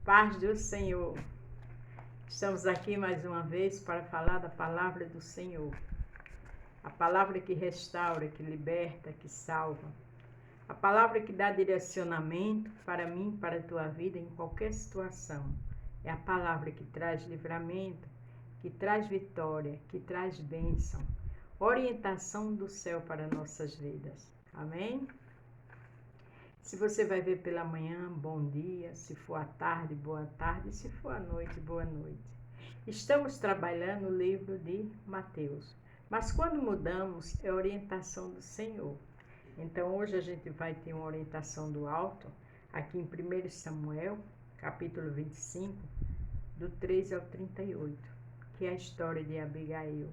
Paz do Senhor. Estamos aqui mais uma vez para falar da palavra do Senhor. A palavra que restaura, que liberta, que salva. A palavra que dá direcionamento para mim, para a tua vida em qualquer situação. É a palavra que traz livramento, que traz vitória, que traz bênção. Orientação do céu para nossas vidas. Amém? Se você vai ver pela manhã, bom dia. Se for à tarde, boa tarde. Se for à noite, boa noite. Estamos trabalhando o livro de Mateus. Mas quando mudamos, é orientação do Senhor. Então, hoje a gente vai ter uma orientação do alto, aqui em 1 Samuel, capítulo 25, do 13 ao 38, que é a história de Abigail.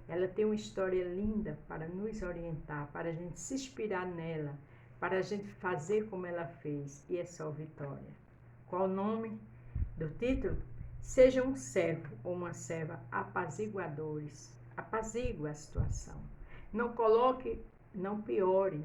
Ela tem uma história linda para nos orientar, para a gente se inspirar nela, para a gente fazer como ela fez, e é só vitória. Qual o nome do título? Seja um servo ou uma serva apaziguadores. Apazigua a situação. Não coloque, não piore.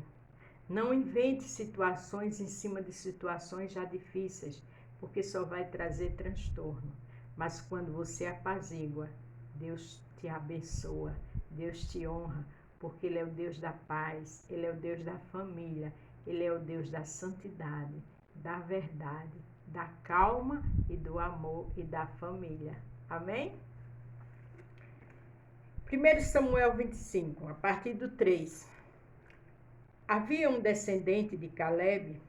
Não invente situações em cima de situações já difíceis, porque só vai trazer transtorno. Mas quando você apazigua, Deus te abençoa, Deus te honra, porque Ele é o Deus da paz, Ele é o Deus da família, Ele é o Deus da santidade, da verdade, da calma e do amor e da família. Amém? 1 Samuel 25, a partir do 3. Havia um descendente de Caleb,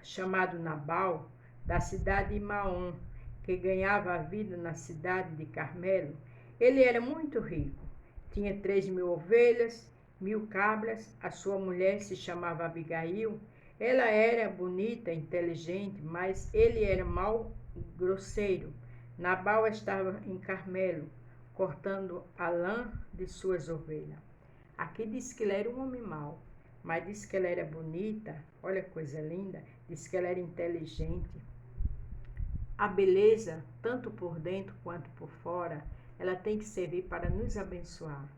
chamado Nabal, da cidade de Maom, que ganhava a vida na cidade de Carmelo. Ele era muito rico, tinha 3.000 ovelhas, 1.000 cabras. A sua mulher se chamava Abigail. Ela era bonita, inteligente, mas ele era mau e grosseiro. Nabal estava em Carmelo, cortando a lã de suas ovelhas. Aqui diz que ele era um homem mau, mas diz que ela era bonita, olha que coisa linda, diz que ela era inteligente. A beleza, tanto por dentro quanto por fora, ela tem que servir para nos abençoar.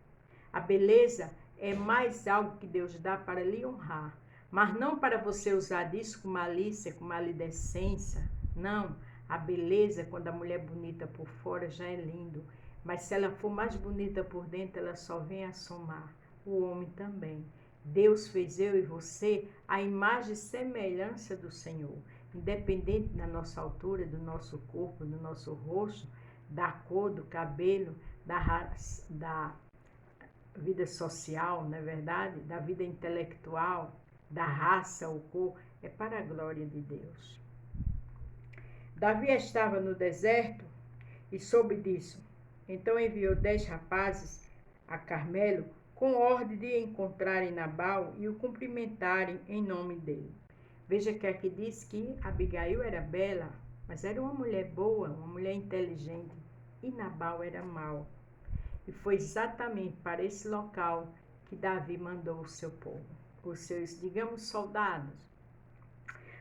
A beleza é mais algo que Deus dá para lhe honrar, mas não para você usar disso com malícia, com maledicência. Não, a beleza, quando a mulher é bonita por fora, já é lindo. Mas se ela for mais bonita por dentro, ela só vem a somar. O homem também. Deus fez eu e você a imagem e semelhança do Senhor. Independente da nossa altura, do nosso corpo, do nosso rosto, da cor do cabelo, da raça, da vida social, não é verdade? Da vida intelectual, da raça ou cor, é para a glória de Deus. Davi estava no deserto e soube disso. Então enviou 10 rapazes a Carmelo com ordem de encontrarem Nabal e o cumprimentarem em nome dele. Veja que aqui diz que Abigail era bela, mas era uma mulher boa, uma mulher inteligente, e Nabal era mau. E foi exatamente para esse local que Davi mandou o seu povo, os seus, digamos, soldados.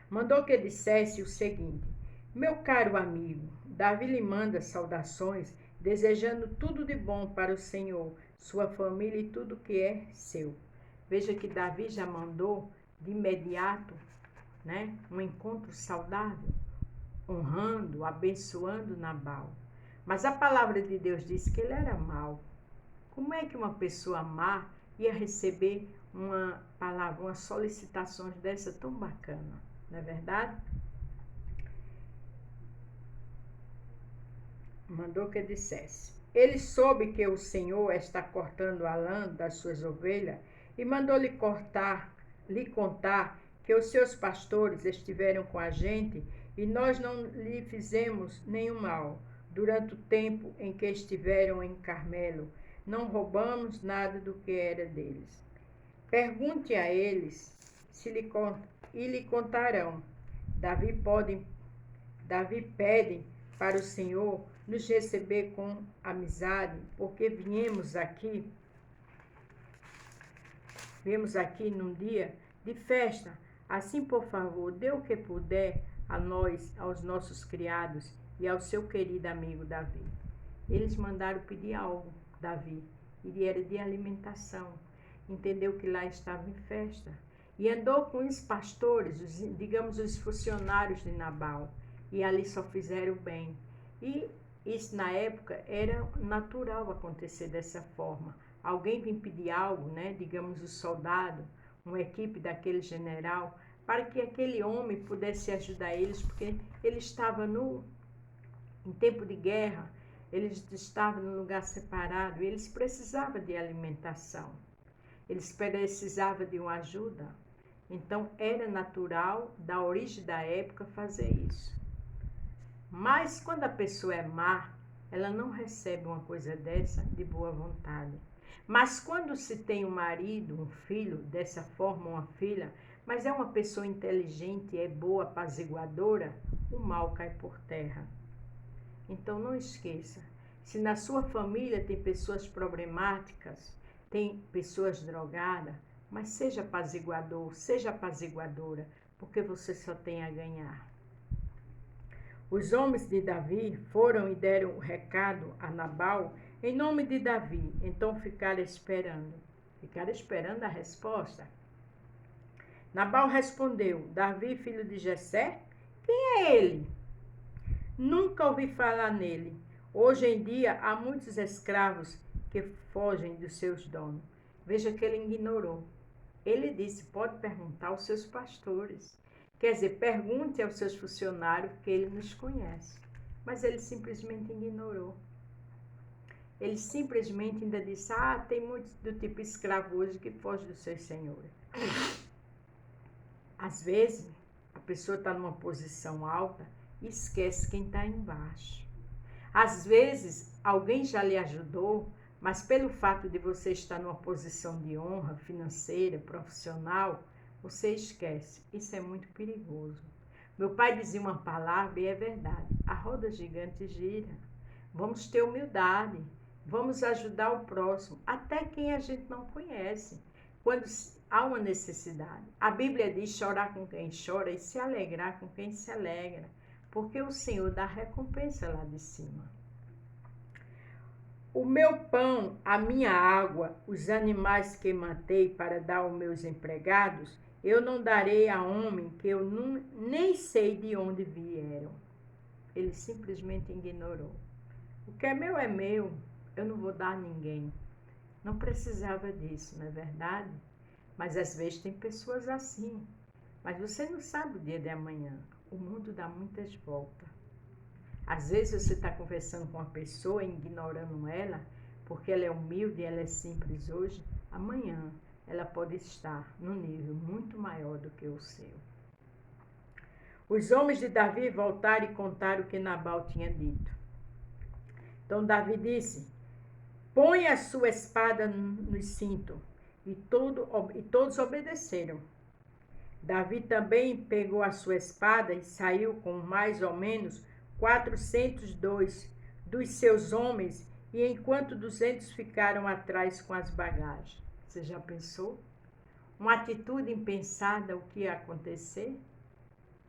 Mandou que dissesse o seguinte: meu caro amigo, Davi lhe manda saudações, desejando tudo de bom para o Senhor, sua família e tudo que é seu. Veja que Davi já mandou de imediato, né, um encontro saudável, honrando, abençoando Nabal. Mas a palavra de Deus diz que ele era mau. Como é que uma pessoa má ia receber uma palavra, uma solicitação dessa tão bacana? Não é verdade? Mandou que dissesse. Ele soube que o Senhor está cortando a lã das suas ovelhas e mandou lhe contar que os seus pastores estiveram com a gente e nós não lhe fizemos nenhum mal durante o tempo em que estiveram em Carmelo. Não roubamos nada do que era deles. Pergunte a eles e lhe contarão. Davi pede para o Senhor nos receber com amizade, porque viemos aqui num dia de festa. Assim, por favor, dê o que puder a nós, aos nossos criados e ao seu querido amigo Davi. Eles mandaram pedir algo, Davi, e era de alimentação. Entendeu que lá estava em festa. E andou com os pastores, digamos, os funcionários de Nabal. e ali só fizeram bem. E isso na época era natural acontecer dessa forma. Alguém vem pedir algo, né? Digamos o soldado, uma equipe daquele general, para que aquele homem pudesse ajudar eles, porque ele estava em tempo de guerra, eles estavam num lugar separado, e eles precisavam de alimentação, eles precisavam de uma ajuda. Então era natural, da origem da época, fazer isso. Mas quando a pessoa é má, ela não recebe uma coisa dessa de boa vontade. Mas quando se tem um marido, um filho, dessa forma, uma filha, mas é uma pessoa inteligente, é boa, apaziguadora, o mal cai por terra. Então não esqueça, se na sua família tem pessoas problemáticas, tem pessoas drogadas, mas seja apaziguador, seja apaziguadora, porque você só tem a ganhar. Os homens de Davi foram e deram o recado a Nabal em nome de Davi. Então ficaram esperando a resposta. Nabal respondeu: Davi, filho de Jessé? Quem é ele? Nunca ouvi falar nele. Hoje em dia há muitos escravos que fogem dos seus donos. Veja que ele ignorou. Ele disse: pode perguntar aos seus pastores. Quer dizer, pergunte aos seus funcionários, que ele nos conhece. Mas ele simplesmente ignorou. Ele simplesmente ainda disse: tem muitos do tipo escravo hoje que foge dos seus senhores. Às vezes, a pessoa está numa posição alta e esquece quem está embaixo. Às vezes, alguém já lhe ajudou, mas pelo fato de você estar numa posição de honra financeira, profissional, você esquece. Isso é muito perigoso. Meu pai dizia uma palavra e é verdade. A roda gigante gira. Vamos ter humildade. Vamos ajudar o próximo, até quem a gente não conhece, quando há uma necessidade. A Bíblia diz chorar com quem chora e se alegrar com quem se alegra, porque o Senhor dá recompensa lá de cima. O meu pão, a minha água, os animais que matei para dar aos meus empregados, eu não darei a homem que eu nem sei de onde vieram. Ele simplesmente ignorou. O que é meu, eu não vou dar a ninguém. Não precisava disso, não é verdade? Mas às vezes tem pessoas assim. Mas você não sabe o dia de amanhã. O mundo dá muitas voltas. Às vezes você está conversando com uma pessoa, ignorando ela, porque ela é humilde, ela é simples hoje. Amanhã ela pode estar num nível muito maior do que o seu. Os homens de Davi voltaram e contaram o que Nabal tinha dito. Então Davi disse: põe a sua espada no cinto. E todos obedeceram. Davi também pegou a sua espada e saiu com mais ou menos 402 dos seus homens, e enquanto 200 ficaram atrás com as bagagens. Você já pensou? Uma atitude impensada, o que ia acontecer?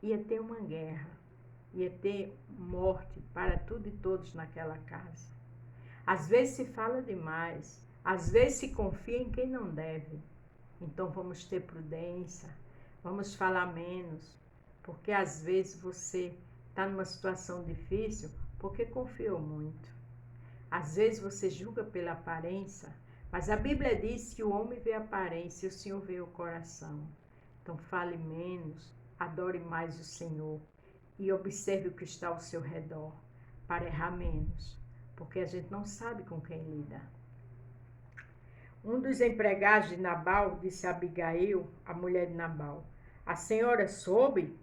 Ia ter uma guerra, ia ter morte para tudo e todos naquela casa. Às vezes se fala demais, às vezes se confia em quem não deve. Então vamos ter prudência, vamos falar menos, porque às vezes você está numa situação difícil porque confiou muito. Às vezes você julga pela aparência, mas a Bíblia diz que o homem vê a aparência e o Senhor vê o coração. Então fale menos, adore mais o Senhor e observe o que está ao seu redor para errar menos, porque a gente não sabe com quem lida. Um dos empregados de Nabal disse a Abigail, a mulher de Nabal: a senhora soube?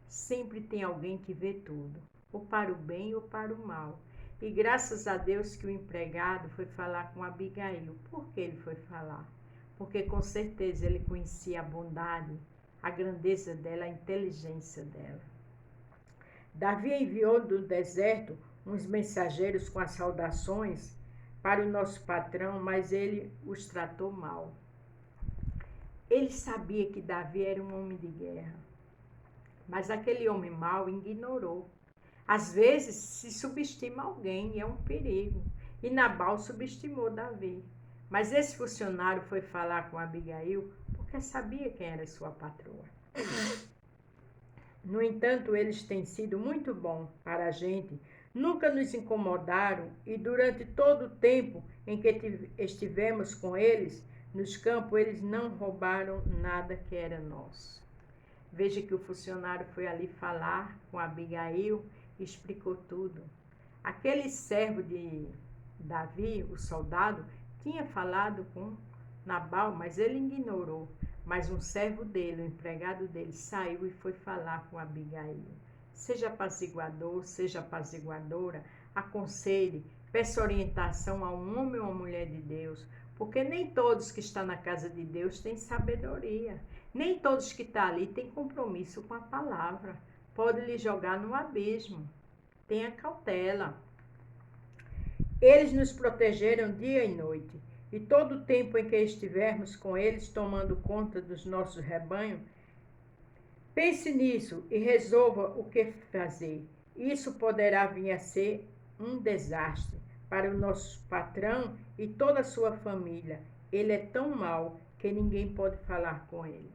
Sempre tem alguém que vê tudo, ou para o bem ou para o mal. E graças a Deus que o empregado foi falar com Abigail. Por que ele foi falar? Porque com certeza ele conhecia a bondade, a grandeza dela, a inteligência dela. Davi enviou do deserto uns mensageiros com as saudações para o nosso patrão, mas ele os tratou mal. Ele sabia que Davi era um homem de guerra, mas aquele homem mau ignorou. Às vezes se subestima alguém e é um perigo. E Nabal subestimou Davi. Mas esse funcionário foi falar com Abigail porque sabia quem era sua patroa. No entanto, eles têm sido muito bons para a gente, nunca nos incomodaram e durante todo o tempo em que estivemos com eles, nos campos, eles não roubaram nada que era nosso. Veja que o funcionário foi ali falar com Abigail e explicou tudo. Aquele servo de Davi, o soldado, tinha falado com Nabal, mas ele ignorou. Mas um servo dele, um empregado dele, saiu e foi falar com Abigail. Seja apaziguador, seja apaziguadora, aconselhe, peça orientação a um homem ou uma mulher de Deus, porque nem todos que estão na casa de Deus têm sabedoria. Nem todos que estão ali têm compromisso com a palavra. Pode lhe jogar no abismo. Tenha cautela. Eles nos protegeram dia e noite, e todo o tempo em que estivermos com eles tomando conta dos nossos rebanhos, pense nisso e resolva o que fazer. Isso poderá vir a ser um desastre para o nosso patrão e toda a sua família. Ele é tão mau que ninguém pode falar com ele.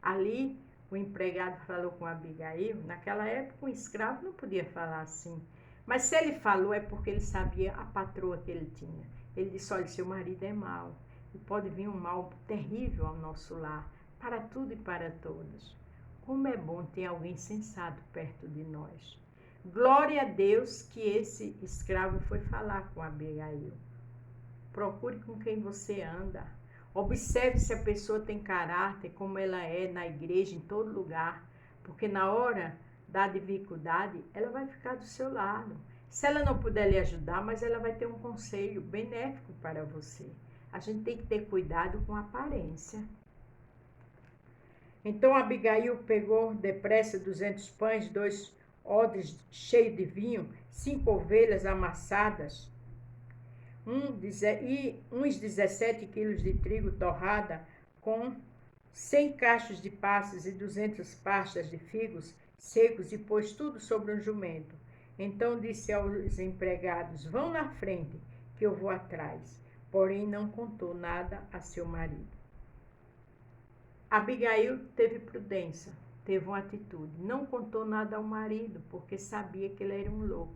Ali, o empregado falou com Abigail. Naquela época, um escravo não podia falar assim. Mas se ele falou, é porque ele sabia a patroa que ele tinha. Ele disse, olha, seu marido é mau. E pode vir um mal terrível ao nosso lar, para tudo e para todos. Como é bom ter alguém sensato perto de nós. Glória a Deus que esse escravo foi falar com Abigail. Procure com quem você anda. Observe se a pessoa tem caráter, como ela é na igreja, em todo lugar. Porque na hora da dificuldade, ela vai ficar do seu lado. Se ela não puder lhe ajudar, mas ela vai ter um conselho benéfico para você. A gente tem que ter cuidado com a aparência. Então Abigail pegou depressa 200 pães, 2 odres cheios de vinho, 5 ovelhas amassadas, uns 17 quilos de trigo torrada, com 100 cachos de passas e 200 pastas de figos secos, e pôs tudo sobre um jumento. Então disse aos empregados, vão na frente, que eu vou atrás. Porém não contou nada a seu marido. Abigail teve prudência, teve uma atitude. Não contou nada ao marido, porque sabia que ele era um louco.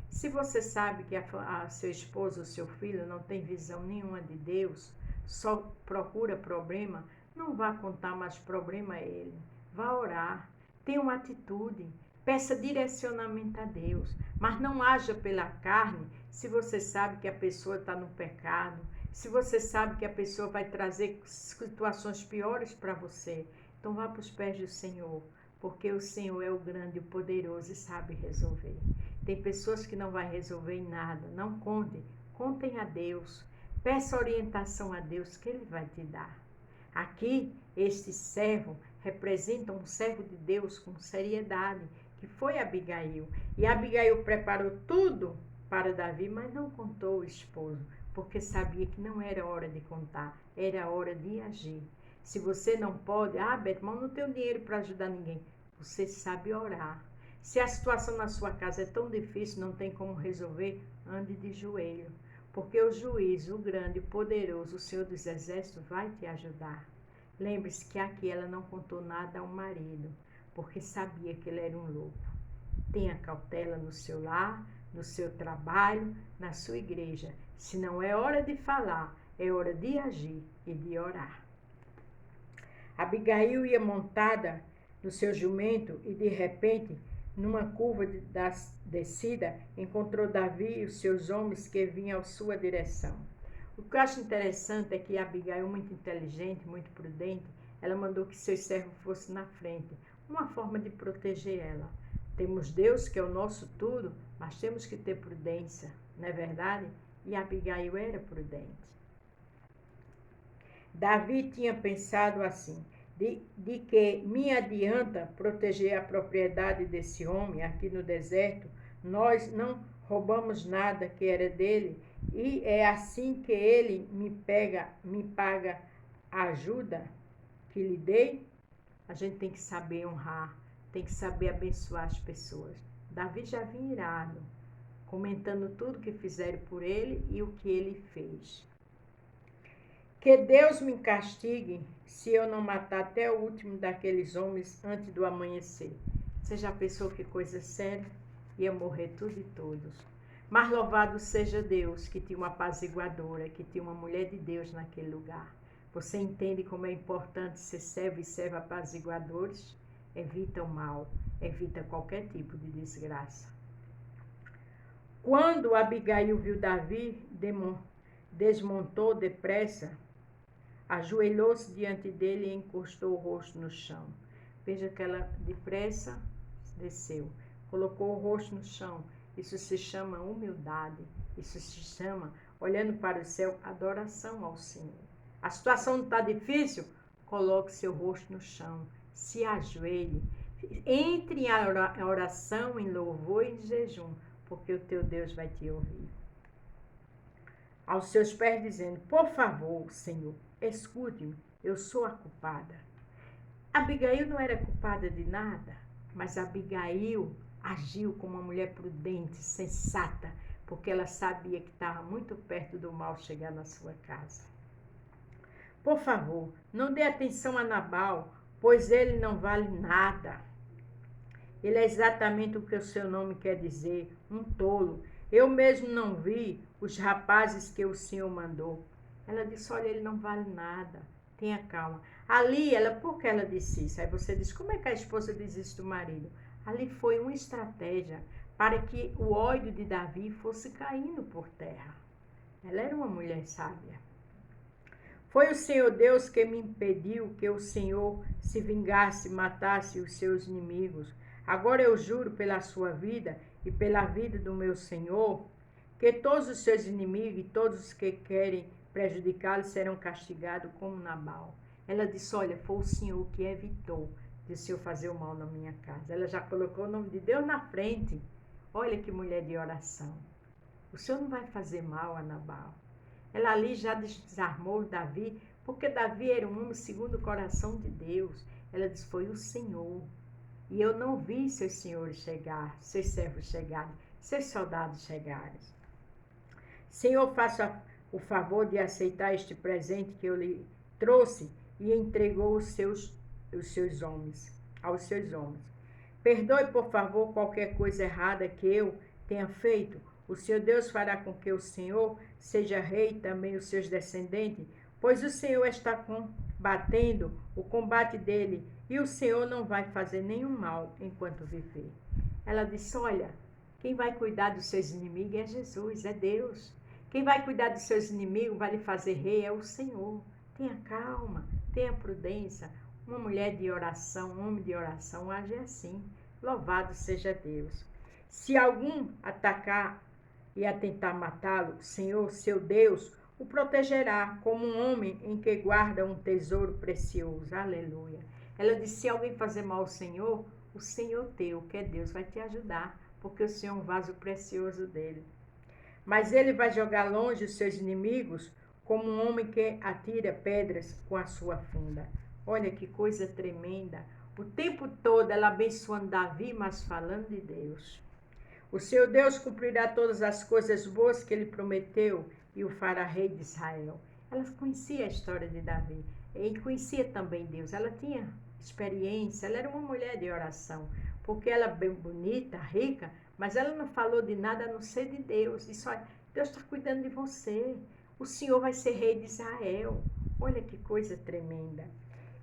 Se você sabe que a seu esposo ou seu filho não tem visão nenhuma de Deus, só procura problema, não vá contar mais problema a ele. Vá orar, tenha uma atitude, peça direcionamento a Deus, mas não haja pela carne se você sabe que a pessoa está no pecado, se você sabe que a pessoa vai trazer situações piores para você. Então vá para os pés do Senhor, porque o Senhor é o grande, o poderoso e sabe resolver. Tem pessoas que não vai resolver em nada. Não contem, contem a Deus. Peça orientação a Deus que Ele vai te dar. Aqui, este servo representa um servo de Deus com seriedade, que foi Abigail. E Abigail preparou tudo para Davi, mas não contou ao esposo, porque sabia que não era hora de contar, era hora de agir. Se você não pode, Beto, mas não tenho dinheiro para ajudar ninguém. Você sabe orar. Se a situação na sua casa é tão difícil, não tem como resolver, ande de joelho. Porque o juiz, o grande, o poderoso, o Senhor dos Exércitos vai te ajudar. Lembre-se que aqui ela não contou nada ao marido, porque sabia que ele era um louco. Tenha cautela no seu lar, no seu trabalho, na sua igreja. Se não é hora de falar, é hora de agir e de orar. Abigail ia montada no seu jumento e, de repente, numa curva da descida, encontrou Davi e os seus homens que vinham à sua direção. O que eu acho interessante é que Abigail, muito inteligente, muito prudente, ela mandou que seus servos fossem na frente, uma forma de proteger ela. Temos Deus, que é o nosso tudo, mas temos que ter prudência, não é verdade? E Abigail era prudente. Davi tinha pensado assim, de que me adianta proteger a propriedade desse homem aqui no deserto, nós não roubamos nada que era dele, e é assim que ele me paga a ajuda que lhe dei. A gente tem que saber honrar, tem que saber abençoar as pessoas. Davi já vinha irado, comentando tudo que fizeram por ele e o que ele fez. Que Deus me castigue se eu não matar até o último daqueles homens antes do amanhecer. Você já pensou que coisa séria? Ia morrer tudo e todos. Mas louvado seja Deus, que tinha uma apaziguadora, que tinha uma mulher de Deus naquele lugar. Você entende como é importante ser servo e serva apaziguadores? Evita o mal, evita qualquer tipo de desgraça. Quando Abigail viu Davi, desmontou depressa, ajoelhou-se diante dele e encostou o rosto no chão. Veja que ela depressa desceu, colocou o rosto no chão. Isso se chama humildade, isso se chama, olhando para o céu, adoração ao Senhor. A situação não está difícil? Coloque seu rosto no chão, se ajoelhe, entre em oração, em louvor e em jejum, porque o teu Deus vai te ouvir. Aos seus pés dizendo, por favor, Senhor, escute-me, eu sou a culpada. Abigail não era culpada de nada, mas Abigail agiu como uma mulher prudente, sensata, porque ela sabia que estava muito perto do mal chegar na sua casa. Por favor, não dê atenção a Nabal, pois ele não vale nada. Ele é exatamente o que o seu nome quer dizer, um tolo. Eu mesmo não vi os rapazes que o Senhor mandou. Ela disse, olha, ele não vale nada, tenha calma. Ali, por que ela disse isso? Aí você diz, como é que a esposa diz isso do marido? Ali foi uma estratégia para que o ódio de Davi fosse caindo por terra. Ela era uma mulher sábia. Foi o Senhor Deus que me impediu que o Senhor se vingasse, matasse os seus inimigos. Agora eu juro pela sua vida e pela vida do meu Senhor, que todos os seus inimigos e todos os que querem prejudicá-lo serão castigados como Nabal. Ela disse, olha, foi o Senhor que evitou de o Senhor fazer o mal na minha casa. Ela já colocou o nome de Deus na frente. Olha que mulher de oração. O Senhor não vai fazer mal a Nabal. Ela ali já desarmou Davi, porque Davi era um homem segundo o coração de Deus. Ela disse, foi o Senhor. E eu não vi seus senhores chegar, seus servos chegarem, seus soldados chegarem. Senhor, faça o favor de aceitar este presente que eu lhe trouxe e entregou aos seus homens. Perdoe, por favor, qualquer coisa errada que eu tenha feito. O Senhor Deus fará com que o Senhor seja rei e também os seus descendentes, pois o Senhor está combatendo o combate dele e o Senhor não vai fazer nenhum mal enquanto viver. Ela disse, olha, quem vai cuidar dos seus inimigos é Jesus, é Deus. Quem vai cuidar dos seus inimigos, vai lhe fazer rei, é o Senhor. Tenha calma, tenha prudência. Uma mulher de oração, um homem de oração age assim. Louvado seja Deus. Se algum atacar e a tentar matá-lo, o Senhor, seu Deus, o protegerá como um homem em que guarda um tesouro precioso. Aleluia. Ela disse, se alguém fazer mal ao Senhor, o Senhor teu, que é Deus, vai te ajudar, porque o Senhor é um vaso precioso dele. Mas ele vai jogar longe os seus inimigos, como um homem que atira pedras com a sua funda. Olha que coisa tremenda. O tempo todo ela abençoando Davi, mas falando de Deus. O seu Deus cumprirá todas as coisas boas que ele prometeu e o fará rei de Israel. Ela conhecia a história de Davi e conhecia também Deus. Ela tinha experiência, ela era uma mulher de oração, porque ela é bem bonita, rica, mas ela não falou de nada a não ser de Deus. Disse, olha, Deus está cuidando de você. O Senhor vai ser rei de Israel. Olha que coisa tremenda.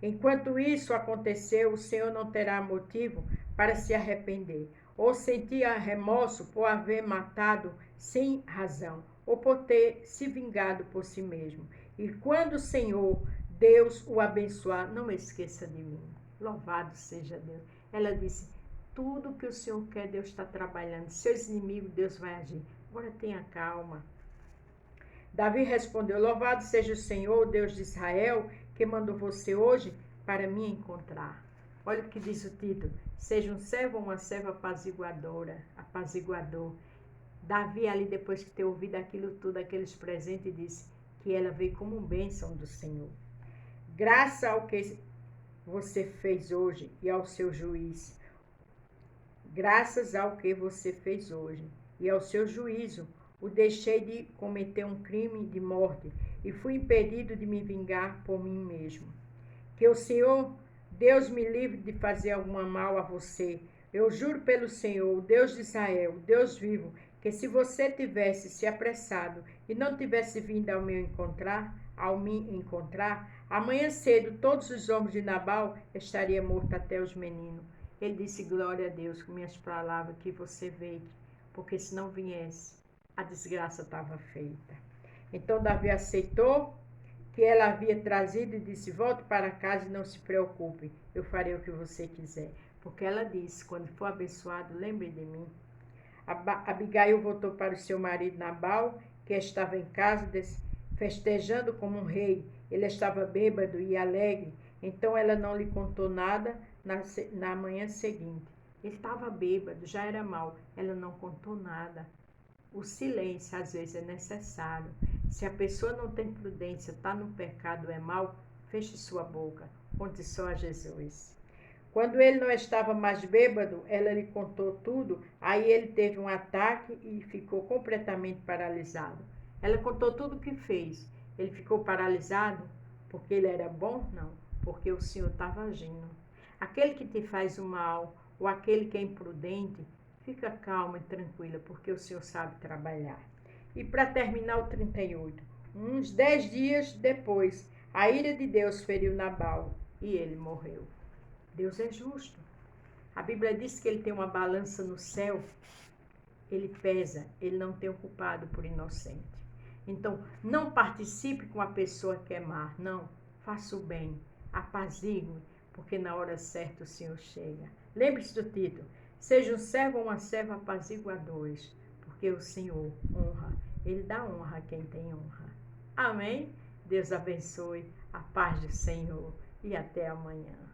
Enquanto isso aconteceu, o Senhor não terá motivo para se arrepender, ou sentir remorso por haver matado sem razão, ou por ter se vingado por si mesmo. E quando o Senhor, Deus, o abençoar, não esqueça de mim. Louvado seja Deus. Ela disse, tudo que o Senhor quer, Deus está trabalhando. Seus inimigos, Deus vai agir. Agora tenha calma. Davi respondeu, louvado seja o Senhor, Deus de Israel, que mandou você hoje para me encontrar. Olha o que diz o título, seja um servo ou uma serva apaziguador. Davi ali, depois de ter ouvido aquilo tudo, aqueles presentes, disse que ela veio como bênção do Senhor. Graças ao que você fez hoje e ao seu juiz. Graças ao que você fez hoje e ao seu juízo, o deixei de cometer um crime de morte e fui impedido de me vingar por mim mesmo. Que o Senhor, Deus me livre de fazer algum mal a você, Eu juro pelo Senhor, o Deus de Israel, o Deus vivo, que se você tivesse se apressado e não tivesse vindo ao me encontrar, amanhã cedo todos os homens de Nabal estariam mortos até os meninos. Ele disse, glória a Deus, com minhas palavras, que você veio, porque se não viesse, a desgraça estava feita. Então Davi aceitou que ela havia trazido e disse, volte para casa e não se preocupe, eu farei o que você quiser. Porque ela disse, quando for abençoado, lembre de mim. Abigail voltou para o seu marido Nabal, que estava em casa festejando como um rei. Ele estava bêbado e alegre, então ela não lhe contou nada na manhã seguinte. Ele estava bêbado, já era mal, ela não contou nada. O silêncio às vezes é necessário. Se a pessoa não tem prudência, está no pecado, é mal, feche sua boca, conte só a Jesus. Quando ele não estava mais bêbado, ela lhe contou tudo, aí ele teve um ataque e ficou completamente paralisado. Ela contou tudo o que fez. Ele ficou paralisado porque ele era bom? Não, porque o Senhor estava agindo. Aquele que te faz o mal, ou aquele que é imprudente, fica calma e tranquila, porque o Senhor sabe trabalhar. E para terminar o 38, uns 10 dias depois, a ira de Deus feriu Nabal e ele morreu. Deus é justo. A Bíblia diz que ele tem uma balança no céu, ele pesa, ele não tem o culpado por inocente. Então, não participe com a pessoa que é má, não. Faça o bem, apazigue, porque na hora certa o Senhor chega. Lembre-se do título, seja um servo ou uma serva apaziguadores, porque o Senhor honra, ele dá honra a quem tem honra. Amém? Deus abençoe, a paz do Senhor e até amanhã.